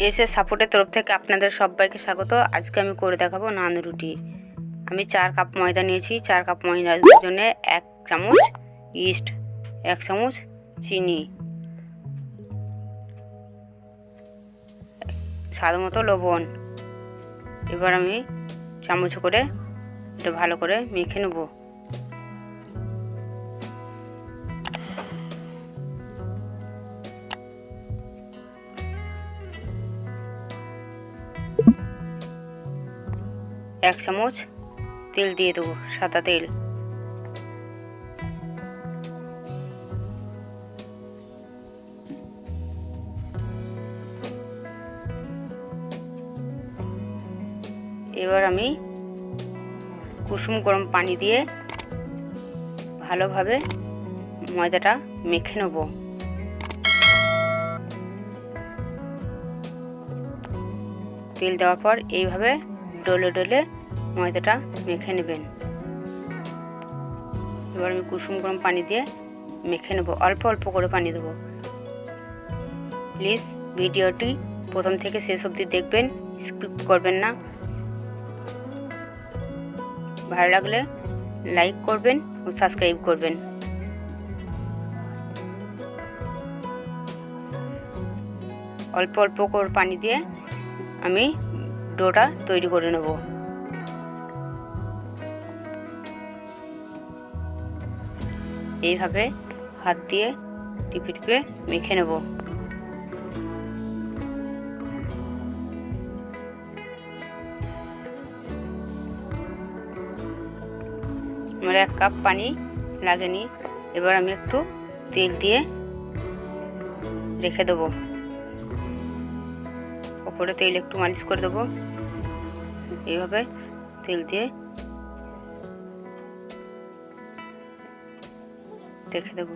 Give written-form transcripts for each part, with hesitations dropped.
SS সাপোর্টের তরফ থেকে আপনাদের সবাইকে স্বাগত। আজকে আমি করে দেখাবো নান রুটি। আমি 4 কাপ ময়দা নিয়েছি। 4 কাপ ময়দার জন্য 1 চামচ ইস্ট, 1 চামচ চিনি, স্বাদ মতো লবণ। এবার আমি চামচ করে এটা ভালো করে মেখে নেব। এক চামচ তেল দিয়ে দেবো, সাদা তেল। এবার আমি কুসুম গরম পানি দিয়ে ভালোভাবে ময়দাটা মেখে নেব। তেল দেওয়ার পর এইভাবে ডলে ডলে ময়দাটা মেখে নেবেন। এবার আমি কুসুম গরম পানি দিয়ে মেখে নেব, অল্প অল্প করে পানি দেবো। প্লিজ ভিডিওটি প্রথম থেকে শেষ অবধি দেখবেন, স্কিপ করবেন না। ভালো লাগলে লাইক করবেন ও সাবস্ক্রাইব করবেন। অল্প অল্প করে পানি দিয়ে আমি ডোটা তৈরি করে নেব। এইভাবে হাত দিয়ে টিপে টিপে মেখে নেব। আমার 1 কাপ পানি লাগেনি। এবার আমি একটু তেল দিয়ে রেখে দেবো। ওপরে তেল একটু মালিশ করে দেবো। এইভাবে তেল দিয়ে রেখে দেবো।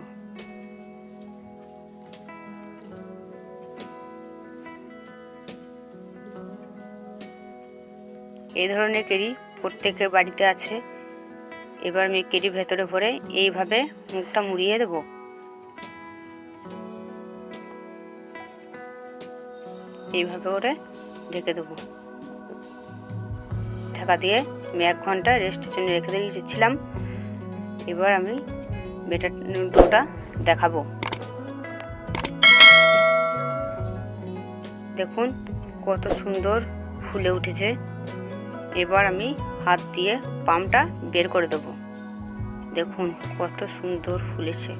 এই ধরনের কেরি প্রত্যেকের বাড়িতে আছে। এবার আমি কেরি ভেতরে ভরে এইভাবে মুখটা মুড়িয়ে দেব। এইভাবে করে ঢেকে দেবো। ঢাকা দিয়ে আমি 1 ঘন্টা রেস্টের জন্য রেখে দিয়েছিলাম। এবার আমি বেটার ডোটা দেখাবো। দেখুন কত সুন্দর ফুলে উঠেছে। এবার আমি হাত দিয়ে পামটা বের করে দেব। দেখুন কত সুন্দর ফুলেছে।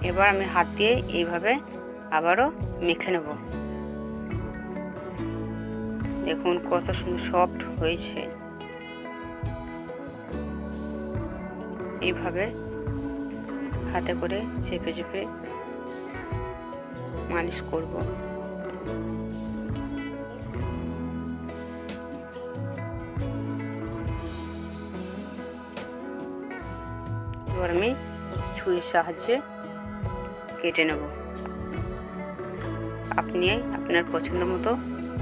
এবার আমি হাত দিয়ে এইভাবে আবারও মেখে নেব। দেখুন কত সুন্দর সফট হয়েছে। এইভাবে হাতে করে চেপে চেপে মালিশ করব। এবার আমি ছুরির সাহায্যে কেটে নেব। আপনি আপনার পছন্দ মতো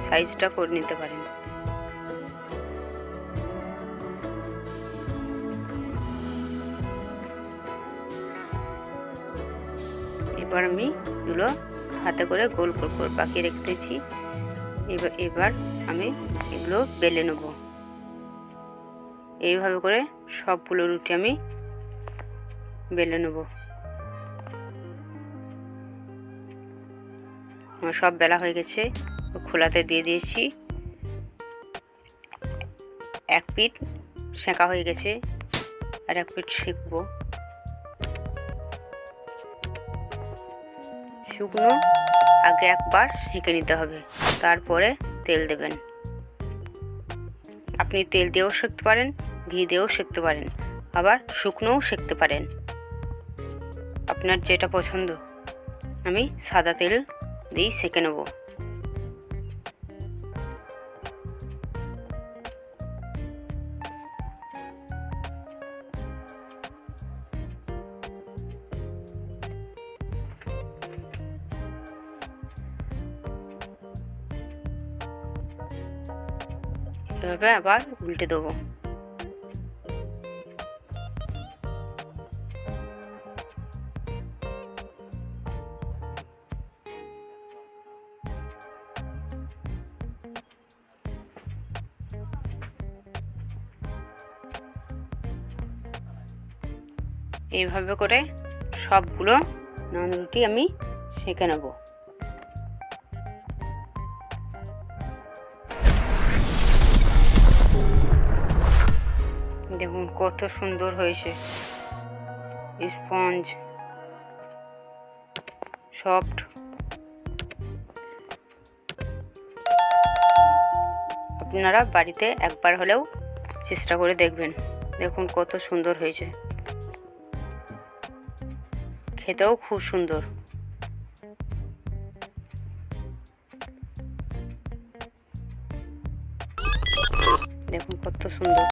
সাইজটা করে নিতে পারেন। এবার আমি এগুলো হাতে করে গোল গোল করে পাকিয়ে রেখেছি। এবার আমি এগুলো বেলে নেব। এইভাবে করে সবগুলো রুটি আমি বেলে নেব। আমার সব বেলা হয়ে গেছে। খোলাতে দিয়ে দিয়েছি। 1 পিঠ সেঁকা হয়ে গেছে, আর 1 পিঠ সেঁকবো। শুকনো আগে একবার সেঁকে নিতে হবে, তারপরে তেল দেবেন। আপনি তেল দিয়েও সেঁকতে পারেন, ঘি দিয়েও সেঁকতে পারেন, আবার শুকনোও সেঁকতে পারেন। আপনার যেটা পছন্দ। আমি সাদা তেল দিয়েই সেঁকে নেব। এভাবে আবার উল্টে দেবো। এইভাবে করে সবগুলো নান রুটি আমি সেঁকে নেব। দেখুন কত সুন্দর হয়েছে, স্পঞ্জ সফট। আপনারা বাড়িতে একবার হলেও চেষ্টা করে দেখবেন। দেখুন কত সুন্দর হয়েছে, খেতেও খুব সুন্দর। দেখুন কত সুন্দর।